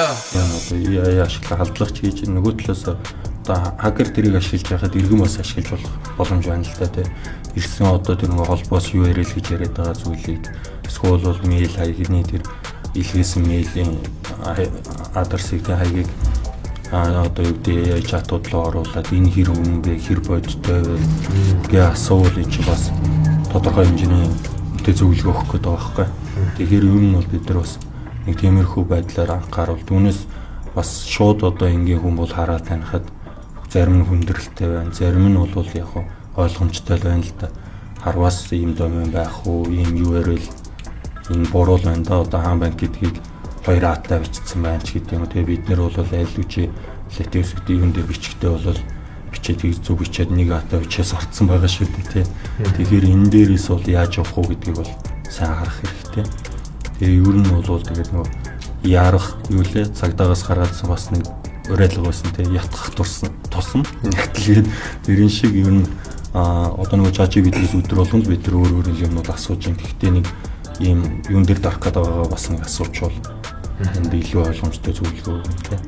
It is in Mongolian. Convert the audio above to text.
яа ашиглах халдлагч хийж нөгөө талаас одоо хакер тэрийг ашиглаж байхад иргэн бас ашиглаж болох боломж байна л да тий. Ирсэн одоо тэр нөгөө холбоос URL гэж яриад байгаа зүйлийг эсвэл бол мэйл хаягны тэр илгээсэн мэйлийн адресыг хаягийг одоо юу гэдэг чатууд руу оруулаад энэ хэр өмнө бэ хэр бодтой вэ гээ асуул энэ чинь бас тодорхой хэмжээний үтэй зөвлөгөө өгөх гэдэг байгаа байхгүй. Тэгэхээр ер нь бол бид нар бас нэг тиймэрхүү байдлаар анхааруул. Түүнээс бас шууд одоо ингийн хүн бол хараад танихад зарим нь хүндрэлтэй байна. Зарим нь бол яг ойлгомжтой байна л да. Харвас ийм домен байх уу, ийм URL энэ буруу байна да. Одоо хаан банк гэдгийг 2 атаа бичсэн байна ч гэдэг юм. Тэгээ бид нар бол аль үжи латекстэй юм дээр бичгтээ бол бичээд зөв бичээд 1 атаа бичээс орцсон байгаа шүү дээ тий. Тэгэхээр энэ дээрээс бол яаж явах уу гэдгийг бол сайн харах хэрэгтэй. Тэгээ ер нь бол тэгээд нөгөө ярах юу лээ цагдаагаас гаргаадсан бас нэг уриалга байсан тий ятгах тусам. Тэгэхээр тэрэн шиг ер нь одоо нөгөө чачи видеос өдөр болгонд бид нар өөр юмнууд асууж ин гэхдээ нэг ийм юун дээр дарах гэдэг байгаа бас нэг асууч бол энд илүү ойлгомжтой зөвлөгөө өгнө тий.